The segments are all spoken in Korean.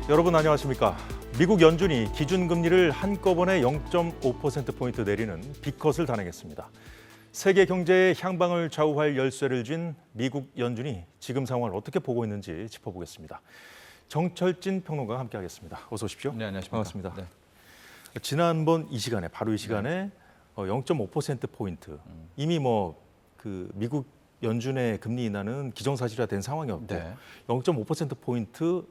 여러분 안녕하십니까? 미국 연준이 기준금리를 한꺼번에 0.5%포인트 내리는 빅컷을 단행했습니다. 세계 경제의 향방을 좌우할 열쇠를 쥔 미국 연준이 지금 상황을 어떻게 보고 있는지 짚어보겠습니다. 정철진 평론가와 함께하겠습니다. 어서 오십시오. 네, 안녕하십니까. 반갑습니다. 네. 지난번 이 시간에 바로 이 시간에 0.5%포인트 이미 그 미국 연준의 금리 인하는 기정사실화된 상황이었고 네. 0.5%포인트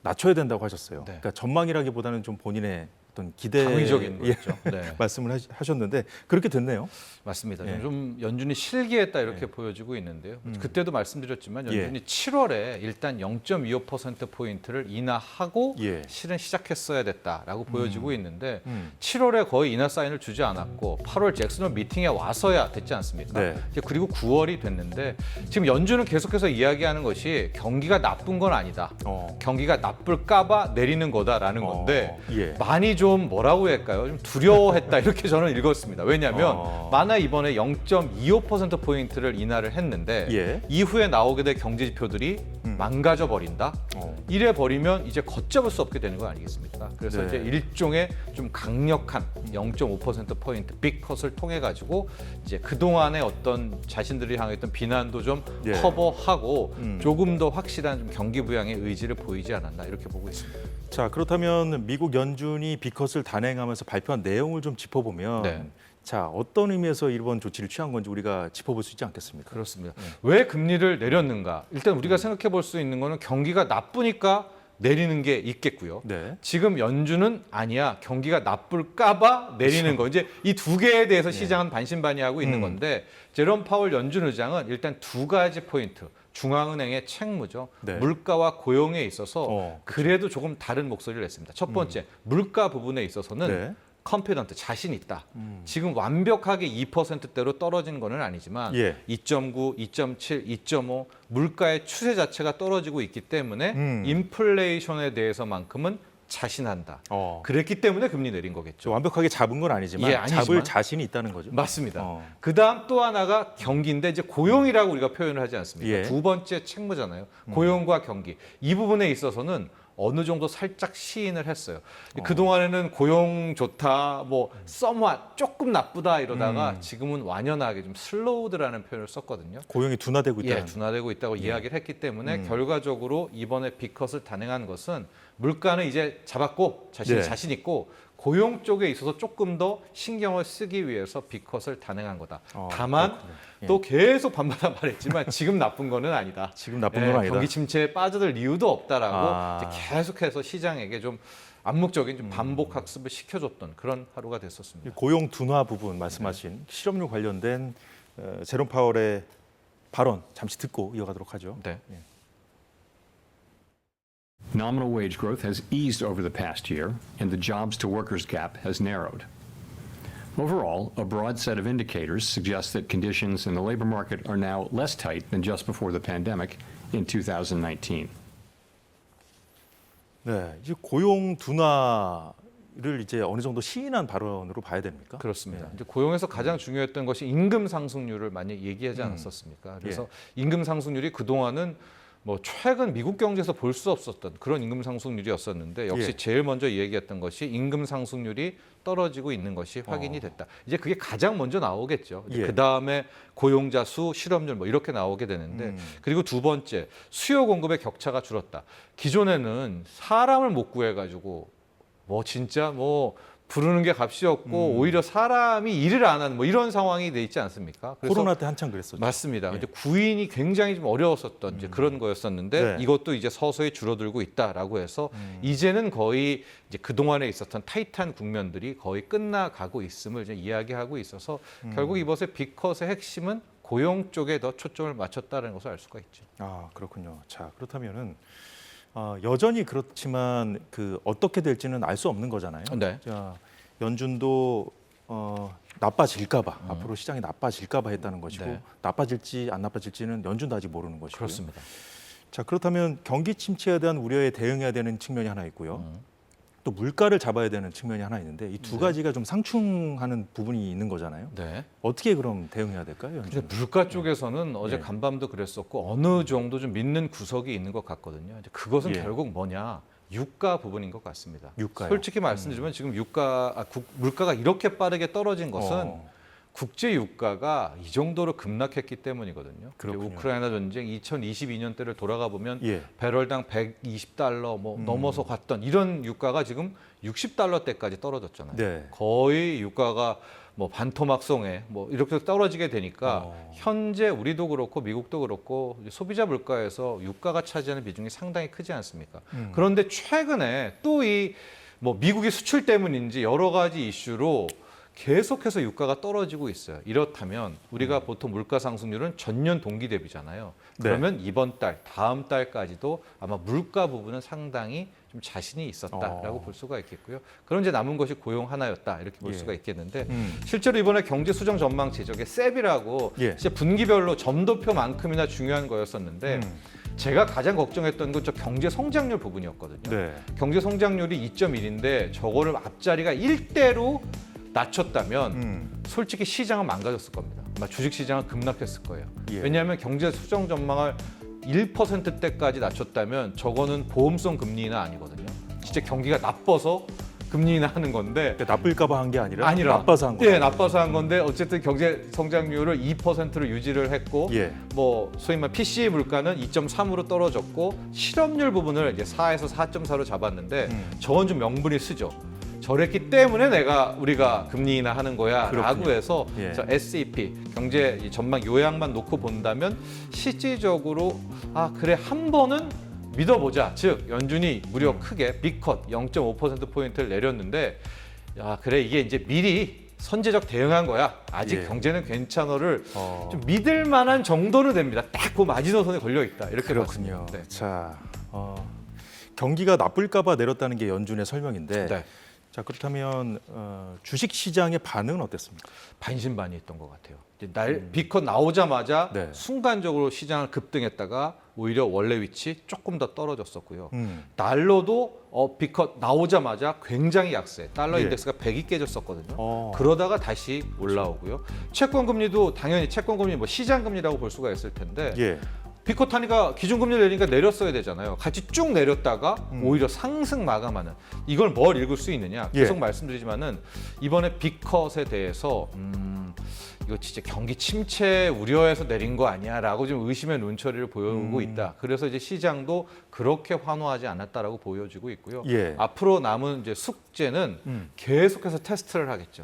낮춰야 된다고 하셨어요. 네. 그러니까 전망이라기보다는 좀 본인의 어떤 기대 당위적인 거죠. 네. 말씀을 하셨는데 그렇게 됐네요. 맞습니다. 예. 좀 연준이 실기했다 이렇게 보여지고 있는데요. 그때도 말씀드렸지만 연준이 7월에 일단 0.25%포인트를 인하하고 예. 실은 시작했어야 됐다라고 보여지고 있는데 7월에 거의 인하 사인을 주지 않았고 8월 잭슨홀 미팅에 와서야 됐지 않습니까? 네. 이제 그리고 9월이 됐는데 지금 연준은 계속해서 이야기하는 것이 경기가 나쁜 건 아니다. 경기가 나쁠까 봐 내리는 거다라는 건데 예. 많이 좀 뭐라고 할까요? 좀 두려워했다 이렇게 저는 읽었습니다. 왜냐하면 만약 이번에 0.25%포인트를 인하를 했는데 예. 이후에 나오게 될 경제 지표들이 망가져 버린다. 이래 버리면 이제 걷잡을 수 없게 되는 거 아니겠습니까? 그래서 네. 이제 일종의 좀 강력한 0.5%포인트 빅컷을 통해 가지고 이제 그동안의 어떤 자신들이 향했던 비난도 좀 예. 커버하고 조금 더 확실한 좀 경기 부양의 의지를 보이지 않았나 이렇게 보고 있습니다. 자, 그렇다면 미국 연준이 빅컷을 단행하면서 발표한 내용을 좀 짚어보면 네. 자, 어떤 의미에서 이번 조치를 취한 건지 우리가 짚어볼 수 있지 않겠습니까? 그렇습니다. 왜 금리를 내렸는가? 일단 우리가 생각해 볼 수 있는 거는 경기가 나쁘니까 내리는 게 있겠고요. 네. 지금 연준은 아니야. 경기가 나쁠까 봐 내리는 거. 이제 이 두 개에 대해서 시장은 반신반의하고 있는 건데 제롬 파월 연준 의장은 일단 두 가지 포인트. 중앙은행의 책무죠. 네. 물가와 고용에 있어서 그렇죠. 그래도 조금 다른 목소리를 냈습니다. 첫 번째, 물가 부분에 있어서는 네. 컨피던트 자신 있다. 지금 완벽하게 2%대로 떨어진 거는 아니지만 예. 2.9, 2.7, 2.5 물가의 추세 자체가 떨어지고 있기 때문에 인플레이션에 대해서만큼은 자신한다. 그랬기 때문에 금리 내린 거겠죠. 완벽하게 잡은 건 아니지만, 예, 아니지만. 잡을 자신이 있다는 거죠. 맞습니다. 그다음 또 하나가 경기인데 이제 고용이라고 우리가 표현을 하지 않습니까? 예. 두 번째 책무잖아요. 고용과 경기. 이 부분에 있어서는 어느 정도 살짝 시인을 했어요. 그동안에는 고용 좋다, 뭐 somewhat 조금 나쁘다 이러다가 지금은 완연하게 좀 슬로우드라는 표현을 썼거든요. 고용이 둔화되고 있다는. 예, 둔화되고 있다고 이야기를 했기 때문에 결과적으로 이번에 빅컷을 단행한 것은 물가는 이제 잡았고 네. 자신 있고 고용 쪽에 있어서 조금 더 신경을 쓰기 위해서 빅컷을 단행한 거다. 다만 그렇군요. 예. 또 계속 반복하 말했지만 지금 나쁜 거는 아니다. 지금 나쁜 건 아니다. 경기 침체에 빠져들 이유도 없다라고 아. 이제 계속해서 시장에게 좀 암묵적인 좀 반복 학습을 시켜줬던 그런 하루가 이 됐었습니다. 고용 둔화 부분 말씀하신 실업률 관련된 제롬 파월의 발언 잠시 듣고 이어가도록 하죠. 네. Nominal wage growth has eased over the past year, and the jobs to workers gap has narrowed. Overall, a broad set of indicators suggest that conditions in the labor market are now less tight than just before the pandemic in 2019. 네, 이제 고용 둔화를 이제 어느 정도 시인한 발언으로 봐야 됩니까? 그렇습니다. 이제 고용에서 가장 중요했던 것이 임금 상승률을 많이 얘기하지 않았었습니까? 그래서 임금 상승률이 그동안은 뭐 최근 미국 경제에서 볼 수 없었던 그런 임금 상승률이었었는데 역시 예. 제일 먼저 얘기했던 것이 임금 상승률이 떨어지고 있는 것이 확인이 됐다. 이제 그게 가장 먼저 나오겠죠. 예. 그 다음에 고용자 수, 실업률 뭐 이렇게 나오게 되는데 그리고 두 번째 수요 공급의 격차가 줄었다. 기존에는 사람을 못 구해가지고 뭐 진짜 뭐 부르는 게 값이 없고 오히려 사람이 일을 안 하는 뭐 이런 상황이 돼 있지 않습니까? 그래서 코로나 때 한창 그랬었죠. 맞습니다. 이제 구인이 굉장히 좀 어려웠었던 이제 그런 거였었는데 네. 이것도 이제 서서히 줄어들고 있다라고 해서 이제는 거의 이제 그 동안에 있었던 타이트한 국면들이 거의 끝나가고 있음을 이제 이야기하고 있어서 결국 이번에 빅컷의 핵심은 고용 쪽에 더 초점을 맞췄다는 것을 알 수가 있죠. 아, 그렇군요. 자, 그렇다면은 여전히 그렇지만 그 어떻게 될지는 알 수 없는 거잖아요. 네. 자, 연준도 나빠질까봐 앞으로 시장이 나빠질까봐 했다는 것이고 네. 나빠질지 안 나빠질지는 연준도 아직 모르는 것이고요. 그렇습니다. 자, 그렇다면 경기 침체에 대한 우려에 대응해야 되는 측면이 하나 있고요. 또 물가를 잡아야 되는 측면이 하나 있는데 이 두 가지가 좀 상충하는 부분이 있는 거잖아요. 네. 어떻게 그럼 대응해야 될까요? 근데 연준? 물가 쪽에서는 어제 예. 간밤도 그랬었고 어느 정도 좀 믿는 구석이 있는 것 같거든요. 이제 그것은 예. 결국 뭐냐? 유가 부분인 것 같습니다. 유가요? 솔직히 말씀드리면 지금 물가가 이렇게 빠르게 떨어진 것은 국제 유가가 이 정도로 급락했기 때문이거든요. 그렇군요. 우크라이나 전쟁 2022년 때를 돌아가 보면 예. 배럴당 120달러 뭐 넘어서 갔던 이런 유가가 지금 60달러대까지 떨어졌잖아요. 네. 거의 유가가 뭐 반토막송에 뭐 이렇게 떨어지게 되니까 현재 우리도 그렇고 미국도 그렇고 소비자 물가에서 유가가 차지하는 비중이 상당히 크지 않습니까? 그런데 최근에 또 이 뭐 미국의 수출 때문인지 여러 가지 이슈로 계속해서 유가가 떨어지고 있어요. 이렇다면 우리가 보통 물가 상승률은 전년 동기 대비잖아요. 그러면 이번 달, 다음 달까지도 아마 물가 부분은 상당히 좀 자신이 있었다라고 볼 수가 있겠고요. 그런 이제 남은 것이 고용 하나였다 이렇게 볼 예. 수가 있겠는데 실제로 이번에 경제 수정 전망 제적에 셉이라고 예. 진짜 분기별로 점도표만큼이나 중요한 거였었는데 제가 가장 걱정했던 건 저 경제 성장률 부분이었거든요. 네. 경제 성장률이 2.1인데 저거를 앞자리가 1대로 낮췄다면 솔직히 시장은 망가졌을 겁니다. 아마 주식 시장은 급락했을 거예요. 예. 왜냐하면 경제 수정 전망을 1%대까지 낮췄다면 저거는 보험성 금리 인하 아니거든요. 진짜 경기가 나빠서 금리 인하 하는 건데 그러니까 나쁠까봐 한 게 아니라 나빠서 한 네, 거예요. 나빠서 한 건데 어쨌든 경제 성장률을 2%로 유지를 했고 예. 뭐 소위 말 PCE 물가는 2.3으로 떨어졌고 실업률 부분을 이제 4에서 4.4로 잡았는데 저건 좀 명분이 쓰죠. 저랬기 때문에 우리가 금리 인하 하는 거야라고 그렇군요. 해서 예. 저 SEP 경제 전망 요약만 놓고 본다면 실질적으로 그래 한 번은 믿어보자. 즉 연준이 무려 크게 빅컷 0.5% 포인트를 내렸는데 그래 이게 이제 미리 선제적 대응한 거야. 아직 예. 경제는 괜찮어를 좀 믿을 만한 정도는 됩니다. 딱 그 마지노선에 걸려 있다. 이렇게 그렇군요. 봤습니다. 네. 자, 경기가 나쁠까봐 내렸다는 게 연준의 설명인데, 네. 자 그렇다면 주식 시장의 반응은 어땠습니까? 반신반의했던 것 같아요. 이제 빅컷 나오자마자 네. 순간적으로 시장을 급등했다가 오히려 원래 위치 조금 더 떨어졌었고요. 음. 달러도 빅컷 나오자마자 굉장히 약세. 달러 예. 인덱스가 100이 깨졌었거든요. 어. 그러다가 다시 올라오고요. 채권 금리도 당연히 채권 금리 뭐 시장 금리라고 볼 수가 있을 텐데 예. 빅컷 하니까 기준금리를 내리니까 내렸어야 되잖아요. 같이 쭉 내렸다가 오히려 상승 마감하는 이걸 뭘 읽을 수 있느냐 계속 예. 말씀드리지만은 이번에 빅컷에 대해서 이거 진짜 경기 침체 우려해서 내린 거 아니야라고 좀 의심의 눈초리를 보여오고 있다. 그래서 이제 시장도 그렇게 환호하지 않았다라고 보여지고 있고요. 예. 앞으로 남은 이제 숙제는 계속해서 테스트를 하겠죠.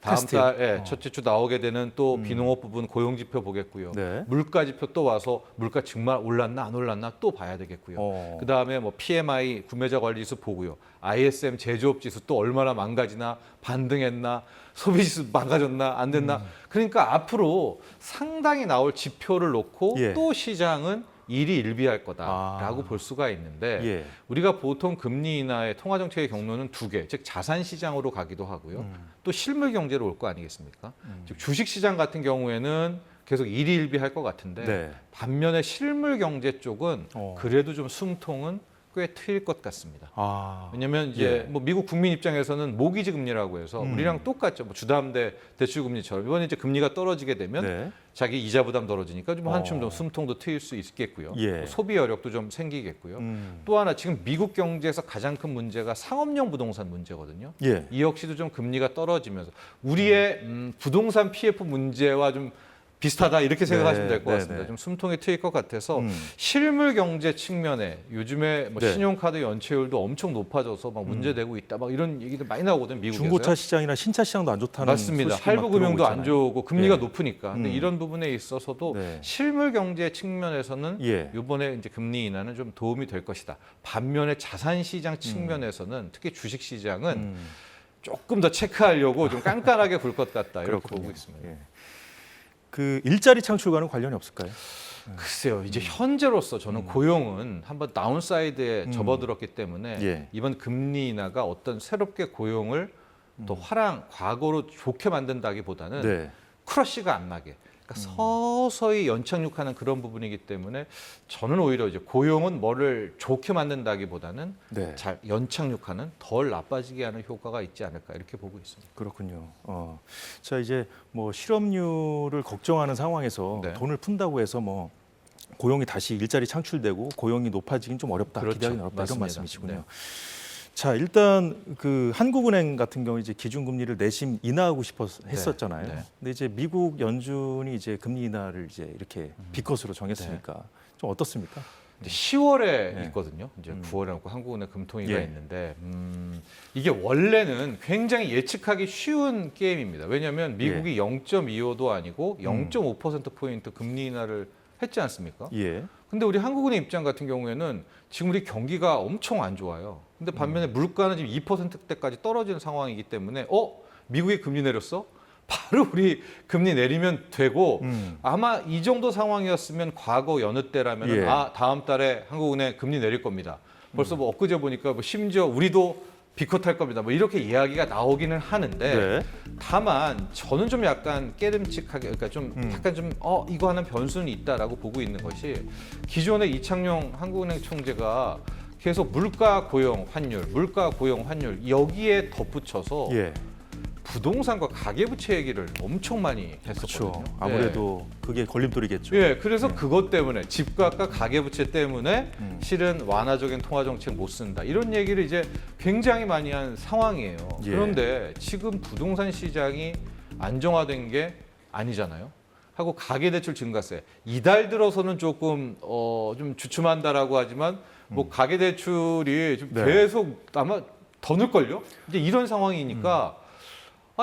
다음 테스트요? 달 첫째 주 나오게 되는 또 비농업 부분 고용 지표 보겠고요. 네. 물가 지표 또 와서 물가 정말 올랐나 안 올랐나 또 봐야 되겠고요. 그다음에 뭐 PMI 구매자 관리 지수 보고요. ISM 제조업 지수 또 얼마나 망가지나 반등했나 소비 지수 망가졌나 안 됐나. 그러니까 앞으로 상당히 나올 지표를 놓고 예. 또 시장은 일희일비할 거다라고 볼 수가 있는데 예. 우리가 보통 금리 인하의 통화 정책의 경로는 두 개, 즉 자산 시장으로 가기도 하고요. 또 실물 경제로 올 거 아니겠습니까? 즉 주식 시장 같은 경우에는 계속 일희일비할 것 같은데 네. 반면에 실물 경제 쪽은 어. 그래도 좀 숨통은 꽤 트일 것 같습니다. 아. 왜냐하면 이제 예. 뭐 미국 국민 입장에서는 모기지 금리라고 해서 우리랑 똑같죠. 뭐 주담대 대출 금리처럼 이번에 이제 금리가 떨어지게 되면 네. 자기 이자 부담 떨어지니까 좀 한층 좀 숨통도 트일 수 있겠고요. 예. 뭐 소비 여력도 좀 생기겠고요. 또 하나 지금 미국 경제에서 가장 큰 문제가 상업용 부동산 문제거든요. 예. 이 역시도 좀 금리가 떨어지면서 우리의 부동산 PF 문제와 좀 비슷하다 이렇게 생각하시면 될 것 네, 같습니다. 네. 좀 숨통이 트일 것 같아서 실물 경제 측면에 요즘에 뭐 네. 신용카드 연체율도 엄청 높아져서 막 문제되고 있다. 막 이런 얘기도 많이 나오거든요. 미국에서. 중고차 시장이나 신차 시장도 안 좋다는 맞습니다. 소식이 막 할부 금융도 들어오고 안 있잖아요. 좋고 금리가 예. 높으니까. 근데 이런 부분에 있어서도 네. 실물 경제 측면에서는 예. 이번에 이제 금리 인하는 좀 도움이 될 것이다. 반면에 자산 시장 측면에서는 특히 주식 시장은 조금 더 체크하려고 좀 깐깐하게 볼 것 같다. 이렇게 그렇군요. 보고 있습니다. 예. 그 일자리 창출과는 관련이 없을까요? 글쎄요. 이제 현재로서 저는 고용은 한번 다운사이드에 접어들었기 때문에 예. 이번 금리 인하가 어떤 새롭게 고용을 또 과거로 좋게 만든다기보다는 네. 크러쉬가 안 나게 그러니까 서서히 연착륙하는 그런 부분이기 때문에 저는 오히려 이제 고용은 뭐를 좋게 만든다기보다는 네. 잘 연착륙하는 덜 나빠지게 하는 효과가 있지 않을까 이렇게 보고 있습니다. 그렇군요. 자 이제 뭐 실업률을 걱정하는 상황에서 네. 돈을 푼다고 해서 뭐 고용이 다시 일자리 창출되고 고용이 높아지긴 좀 어렵다, 그렇죠. 기대하기는 어렵다 이런 맞습니다. 말씀이시군요. 네. 자, 일단 그 한국은행 같은 경우 이제 기준금리를 내심 인하하고 싶어서 했었잖아요. 네. 근데 이제 미국 연준이 이제 금리 인하를 이제 이렇게 비컷으로 정했으니까 좀 어떻습니까? 이제 10월에 네. 있거든요. 이제 9월에 놓고 한국은행 금통위가 예. 있는데 이게 원래는 굉장히 예측하기 쉬운 게임입니다. 왜냐하면 미국이 0.25도 아니고 0.5%포인트 금리 인하를 했지 않습니까? 예. 근데 우리 한국은행 입장 같은 경우에는 지금 우리 경기가 엄청 안 좋아요. 근데 반면에 물가는 지금 2%대까지 떨어지는 상황이기 때문에 미국이 금리 내렸어? 바로 우리 금리 내리면 되고 아마 이 정도 상황이었으면 과거 여느 때라면 예. 다음 달에 한국은행 금리 내릴 겁니다. 벌써 뭐 엊그제 보니까 뭐 심지어 우리도 비컷할 겁니다. 뭐 이렇게 이야기가 나오기는 하는데 네. 다만 저는 좀 약간 깨름칙하게 그러니까 좀 약간 좀 이거 하는 변수는 있다라고 보고 있는 것이 기존의 이창용 한국은행 총재가 계속 물가 고용 환율 여기에 덧붙여서 예. 부동산과 가계부채 얘기를 엄청 많이 했었거든요. 그렇죠. 아무래도 그게 걸림돌이겠죠. 예, 그래서 그것 때문에 집값과 가계부채 때문에 실은 완화적인 통화 정책 못 쓴다 이런 얘기를 이제 굉장히 많이 한 상황이에요. 예. 그런데 지금 부동산 시장이 안정화된 게 아니잖아요. 하고 가계대출 증가세 이달 들어서는 조금 좀 주춤한다라고 하지만 뭐 가계대출이 좀 네. 계속 아마 더 늘걸요. 이제 이런 상황이니까.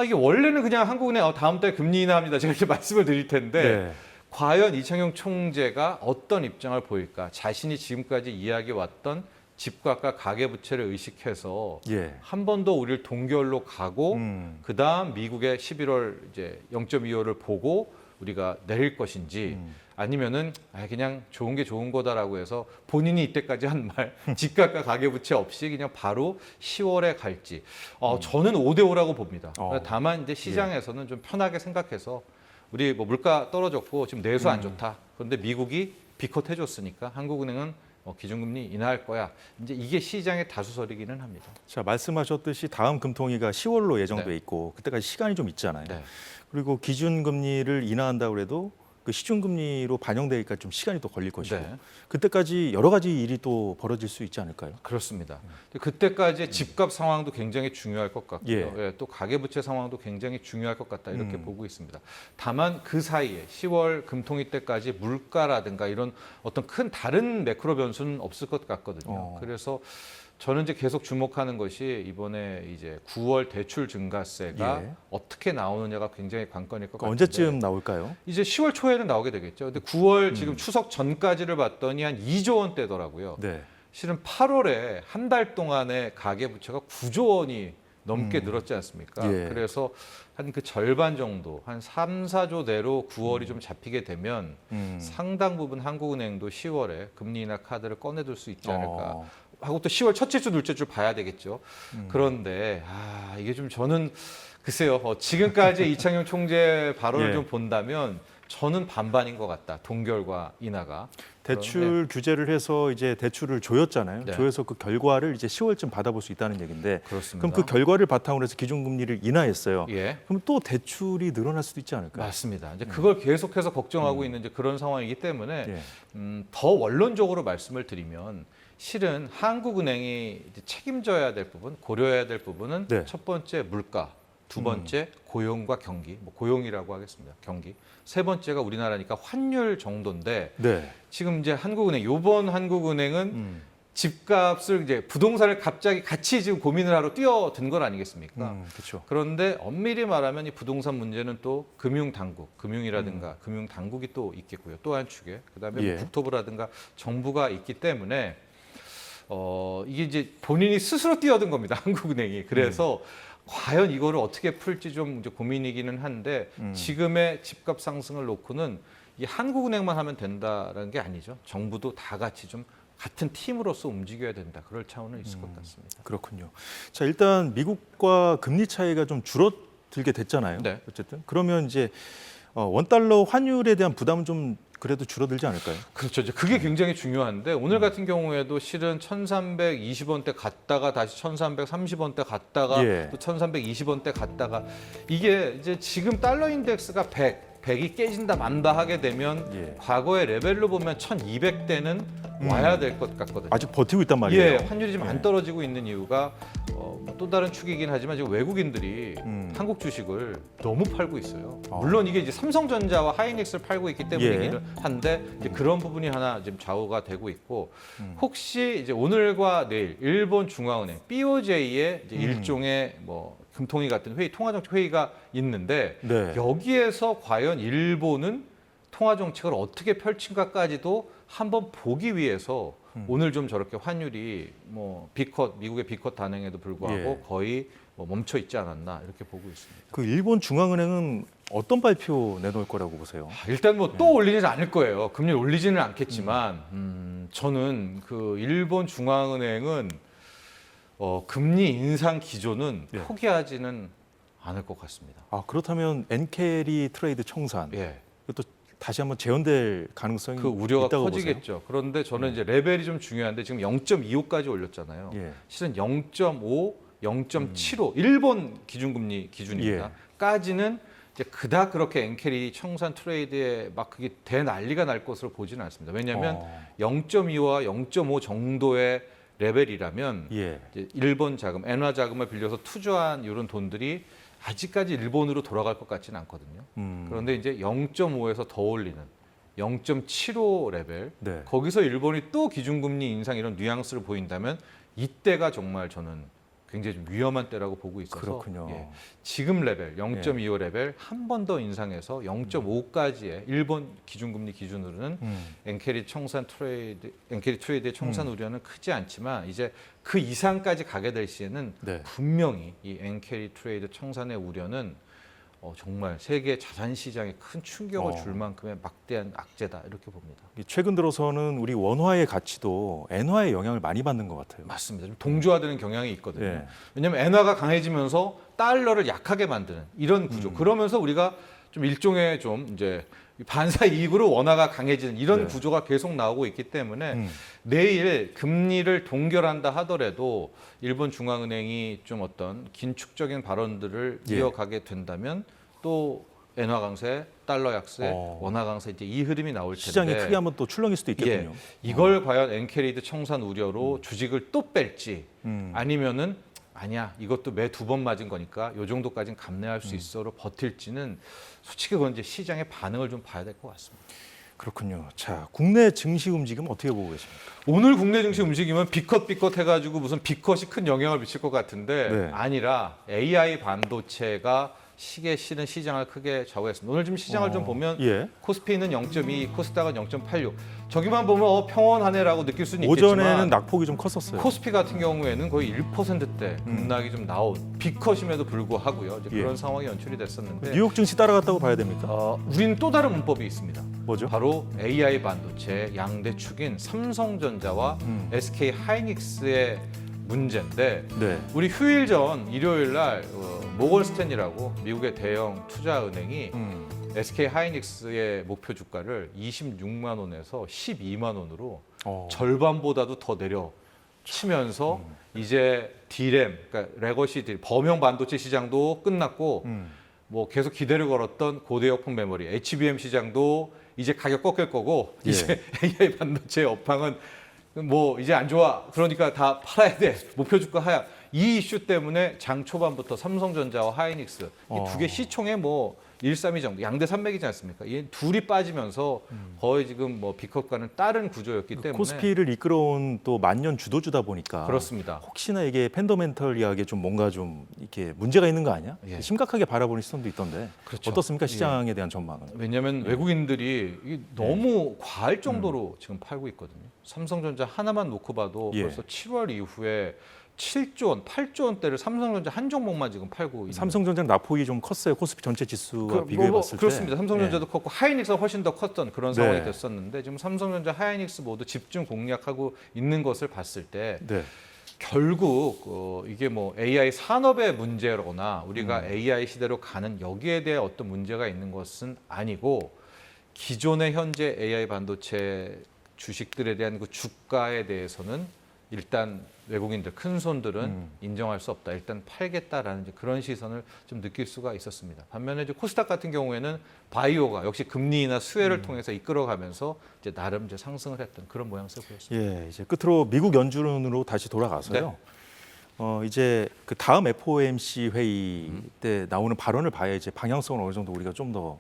이게 원래는 그냥 한국은행 다음 달 금리 인하합니다. 제가 이렇게 말씀을 드릴 텐데 네. 과연 이창용 총재가 어떤 입장을 보일까? 자신이 지금까지 이야기해왔던 집값과 가계부채를 의식해서 예. 한 번 더 우리를 동결로 가고 그다음 미국의 11월 이제 0.25를 보고 우리가 내릴 것인지 아니면은 그냥 좋은 게 좋은 거다라고 해서 본인이 이때까지 한 말 집값과 가계부채 없이 그냥 바로 10월에 갈지 저는 5대5라고 봅니다. 다만 이제 시장에서는 좀 편하게 생각해서 우리 뭐 물가 떨어졌고 지금 내수 안 좋다. 그런데 미국이 비컷 해줬으니까 한국은행은 기준금리 인하할 거야. 이제 이게 시장의 다수설이기는 합니다. 자, 말씀하셨듯이 다음 금통위가 10월로 예정돼 네. 있고 그때까지 시간이 좀 있잖아요. 네. 그리고 기준금리를 인하한다고 해도 그 시중금리로 반영되기까지 좀 시간이 또 걸릴 것이고 네. 그때까지 여러 가지 일이 또 벌어질 수 있지 않을까요? 그렇습니다. 그때까지 집값 상황도 굉장히 중요할 것 같고요. 예. 또 가계부채 상황도 굉장히 중요할 것 같다 이렇게 보고 있습니다. 다만 그 사이에 10월 금통위 때까지 물가라든가 이런 어떤 큰 다른 매크로 변수는 없을 것 같거든요. 그래서 저는 이제 계속 주목하는 것이 이번에 이제 9월 대출 증가세가 예. 어떻게 나오느냐가 굉장히 관건일 것 같은데 언제쯤 나올까요? 이제 10월 초에는 나오게 되겠죠. 근데 9월 지금 추석 전까지를 봤더니 한 2조 원대더라고요. 네. 실은 8월에 한 달 동안의 가계부채가 9조 원이 넘게 늘었지 않습니까? 예. 그래서 한 그 절반 정도, 한 3, 4조 대로 9월이 좀 잡히게 되면 상당 부분 한국은행도 10월에 금리 인하 카드를 꺼내둘 수 있지 않을까. 하고 또 10월 첫째 주, 둘째 주 봐야 되겠죠. 그런데 이게 좀 저는 글쎄요. 지금까지 이창용 총재 발언을 예. 좀 본다면 저는 반반인 것 같다. 동결과 인하가. 대출 규제를 해서 이제 대출을 조였잖아요. 네. 조여서 그 결과를 이제 10월쯤 받아볼 수 있다는 얘기인데 그렇습니다. 그럼 그 결과를 바탕으로 해서 기준금리를 인하했어요. 예. 그럼 또 대출이 늘어날 수도 있지 않을까요? 맞습니다. 이제 그걸 계속해서 걱정하고 있는 이제 그런 상황이기 때문에 예. 더 원론적으로 말씀을 드리면 실은 한국은행이 이제 책임져야 될 부분, 고려해야 될 부분은 네. 첫 번째 물가, 두 번째 고용과 경기, 뭐 고용이라고 하겠습니다. 경기. 세 번째가 우리나라니까 환율 정도인데 네. 지금 이제 한국은행, 요번 한국은행은 집값을 이제 부동산을 갑자기 같이 지금 고민을 하러 뛰어든 건 아니겠습니까? 그렇죠. 그런데 엄밀히 말하면 이 부동산 문제는 또 금융당국, 금융이라든가 금융당국이 또 있겠고요. 또 한 축에. 그다음에 예. 국토부라든가 정부가 있기 때문에 이게 이제 본인이 스스로 뛰어든 겁니다. 한국은행이. 그래서 과연 이거를 어떻게 풀지 좀 이제 고민이기는 한데 지금의 집값 상승을 놓고는 이 한국은행만 하면 된다라는 게 아니죠. 정부도 다 같이 좀 같은 팀으로서 움직여야 된다. 그럴 차원은 있을 것 같습니다. 그렇군요. 자, 일단 미국과 금리 차이가 좀 줄어들게 됐잖아요. 네. 어쨌든 그러면 이제 원달러 환율에 대한 부담은 좀 그래도 줄어들지 않을까요? 그렇죠. 이제 그게 굉장히 중요한데 오늘 같은 경우에도 실은 1,320원대 갔다가 다시 1,330원대 갔다가 예. 또 1,320원대 갔다가 이게 이제 지금 달러 인덱스가 100 100이 깨진다 만다 하게 되면 예. 과거의 레벨로 보면 1200대는 와야 될 것 같거든요. 아직 버티고 있단 말이에요. 예, 환율이 지금 예. 안 떨어지고 있는 이유가 또 다른 축이긴 하지만 지금 외국인들이 한국 주식을 너무 팔고 있어요. 물론 이게 이제 삼성전자와 하이닉스를 팔고 있기 때문이긴 한데 이제 그런 부분이 하나 지금 좌우가 되고 있고 혹시 이제 오늘과 내일 일본 중앙은행 BOJ의 이제 일종의 뭐 금통위 같은 회의, 통화정책 회의가 있는데 네. 여기에서 과연 일본은 통화정책을 어떻게 펼친가까지도 한번 보기 위해서 오늘 좀 저렇게 환율이 뭐 비컷 미국의 비컷 단행에도 불구하고 예. 거의 뭐 멈춰 있지 않았나 이렇게 보고 있습니다. 그 일본 중앙은행은 어떤 발표 내놓을 거라고 보세요? 일단 뭐 또 올리지는 않을 거예요. 금리 올리지는 않겠지만 저는 그 일본 중앙은행은 금리 인상 기조는 예. 포기하지는 않을 것 같습니다. 아, 그렇다면 엔캐리 트레이드 청산 예. 이것도 다시 한번 재현될 가능성이 그 우려가 있다고 커지겠죠. 그런데 저는 이제 레벨이 좀 중요한데 지금 0.25까지 올렸잖아요. 보세요? 예. 실은 0.5, 0.75 일본 기준금리 기준입니다. 예. 까지는 이제 그닥 그렇게 엔캐리 청산 트레이드에 막 그게 대난리가 날 것으로 보지는 않습니다. 왜냐하면 0.25와 0.5 정도의 레벨이라면 예. 이제 일본 자금, 엔화 자금을 빌려서 투자한 이런 돈들이 아직까지 일본으로 돌아갈 것 같지는 않거든요. 그런데 이제 0.5에서 더 올리는 0.75 레벨 네. 거기서 일본이 또 기준금리 인상 이런 뉘앙스를 보인다면 이때가 정말 저는 굉장히 좀 위험한 때라고 보고 있어서 그렇군요. 예, 지금 레벨 0.25 레벨 한 번 더 인상해서 0.5까지의 일본 기준금리 기준으로는 엔캐리 트레이드의 청산 우려는 크지 않지만 이제 그 이상까지 가게 될 시에는 네. 분명히 이 엔캐리 트레이드 청산의 우려는 정말 세계 자산 시장에 큰 충격을 줄 만큼의 막대한 악재다 이렇게 봅니다. 최근 들어서는 우리 원화의 가치도 엔화의 영향을 많이 받는 것 같아요. 맞습니다. 좀 동조화되는 경향이 있거든요. 예. 왜냐하면 엔화가 강해지면서 달러를 약하게 만드는 이런 구조. 그러면서 우리가 좀 일종의 좀 이제 반사 이익으로 원화가 강해지는 이런 네. 구조가 계속 나오고 있기 때문에 내일 금리를 동결한다 하더라도 일본 중앙은행이 좀 어떤 긴축적인 발언들을 예. 이어가게 된다면 또 엔화 강세, 달러 약세, 어. 원화 강세 이제 이 흐름이 나올 텐데 시장이 크게 한번 또 출렁일 수도 있겠군요. 이걸 과연 엔캐리드 청산 우려로 주식을 또 뺄지 아니면은 아니야 이것도 매 두 번 맞은 거니까 요 정도까지는 감내할 수 있어로 버틸지는 솔직히 그건 이제 시장의 반응을 좀 봐야 될 것 같습니다. 그렇군요. 자, 국내 증시 움직임 어떻게 보고 계십니까? 오늘 국내 증시 움직이면 비컷 해가지고 무슨 비컷이 큰 영향을 미칠 것 같은데 네. 아니라 AI 반도체가 시계 실은 시장을 크게 좌우했습니다. 오늘 좀 시장을 좀 보면 예. 코스피는 0.2, 코스닥은 0.86. 저기만 보면 평온하네라고 느낄 수는 있겠지만 오전에는 낙폭이 좀 컸었어요. 코스피 같은 경우에는 거의 1%대 급락이 좀 나온 비컷임에도 불구하고요. 이제 그런 예. 상황이 연출이 됐었는데 뉴욕 증시 따라갔다고 봐야 됩니까? 우리는 또 다른 문법이 있습니다. 뭐죠? 바로 AI 반도체 양대 축인 삼성전자와 SK 하이닉스의 문제인데 네. 우리 휴일 전 일요일 날 모건 스탠리라고 미국의 대형 투자은행이 SK 하이닉스의 목표 주가를 26만 원에서 12만 원으로 절반보다도 더 내려 치면서 이제 D램, 그러니까 레거시 딜, 범용 반도체 시장도 끝났고 뭐 계속 기대를 걸었던 고대역폭 메모리, HBM 시장도 이제 가격 꺾일 거고 예. 이제 AI 반도체의 업황은 뭐 이제 안 좋아. 그러니까 다 팔아야 돼. 목표 주가 하야. 이 이슈 때문에 장 초반부터 삼성전자와 하이닉스 이 두 개 시총에 뭐 132 정도 양대 산맥이지 않습니까? 이 둘이 빠지면서 거의 지금 뭐 비컷과는 다른 구조였기 때문에 코스피를 이끌어온 또 만년 주도주다 보니까 그렇습니다. 혹시나 이게 팬더멘털리하게 좀 뭔가 좀 이렇게 문제가 있는 거 아니야? 예. 심각하게 바라보는 시선도 있던데 그렇죠. 어떻습니까? 예. 시장에 대한 전망은? 왜냐하면 외국인들이 이게 너무 과할 정도로 지금 팔고 있거든요. 삼성전자 하나만 놓고 봐도 예. 벌써 7월 이후에 7조 원, 8조 원대를 삼성전자 한 종목만 지금 팔고 있는 삼성전자 낙폭이 좀 컸어요. 코스피 전체 지수와 그, 비교해 봤을 때. 그렇습니다. 삼성전자도 컸고 하이닉스가 훨씬 더 컸던 그런 상황이 네. 됐었는데 지금 삼성전자, 하이닉스 모두 집중 공략하고 있는 것을 봤을 때 네. 결국 이게 뭐 AI 산업의 문제로나 우리가 AI 시대로 가는 여기에 대해 어떤 문제가 있는 것은 아니고 기존의 현재 AI 반도체 주식들에 대한 그 주가에 대해서는 일단 외국인들 큰 손들은 인정할 수 없다. 일단 팔겠다라는 이제 그런 시선을 좀 느낄 수가 있었습니다. 반면에 이제 코스닥 같은 경우에는 바이오가 역시 금리나 수혜를 통해서 이끌어가면서 이제 나름 이제 상승을 했던 그런 모양새를 보였습니다. 예, 이제 끝으로 미국 연준으로 다시 돌아가서요. 이제 그 다음 FOMC 회의 때 나오는 발언을 봐야 이제 방향성을 어느 정도 우리가 좀 더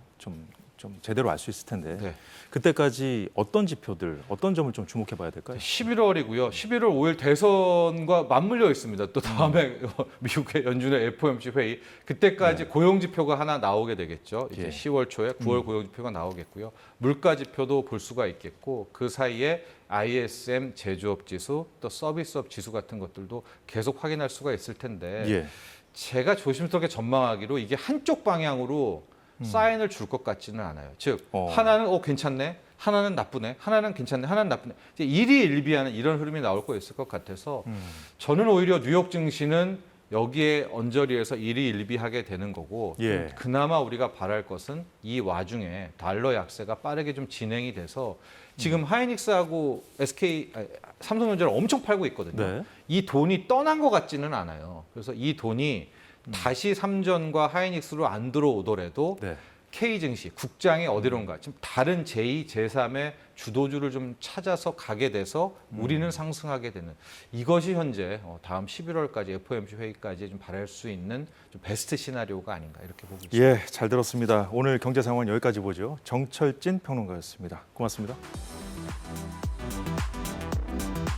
좀 제대로 알 수 있을 텐데 네. 그때까지 어떤 지표들, 어떤 점을 좀 주목해 봐야 될까요? 11월이고요. 11월 5일 대선과 맞물려 있습니다. 또 다음에 미국의 연준의 FOMC 회의 그때까지 고용 지표가 하나 나오게 되겠죠. 이제 예. 10월 초에 9월 고용 지표가 나오겠고요. 물가 지표도 볼 수가 있겠고 그 사이에 ISM 제조업 지수 또 서비스업 지수 같은 것들도 계속 확인할 수가 있을 텐데 예. 제가 조심스럽게 전망하기로 이게 한쪽 방향으로 사인을 줄 것 같지는 않아요. 즉 하나는 괜찮네, 하나는 나쁘네, 하나는 괜찮네, 하나는 나쁘네. 이제 일희일비하는 이런 흐름이 나올 거 있을 것 같아서 저는 오히려 뉴욕 증시는 여기에 언저리에서 일희일비하게 되는 거고 예. 그나마 우리가 바랄 것은 이 와중에 달러 약세가 빠르게 좀 진행이 돼서 지금 하이닉스하고 삼성전자를 엄청 팔고 있거든요. 네. 이 돈이 떠난 것 같지는 않아요. 그래서 이 돈이 다시 삼전과 하이닉스로 안 들어오더라도 네. K증시, 국장이 어디론가 지금 다른 제2, 제3의 주도주를 좀 찾아서 가게 돼서 우리는 상승하게 되는 이것이 현재 다음 11월까지 FOMC 회의까지 좀 바랄 수 있는 좀 베스트 시나리오가 아닌가 이렇게 보고 있습니다. 예, 잘 들었습니다. 오늘 경제 상황 여기까지 보죠. 정철진 평론가였습니다. 고맙습니다.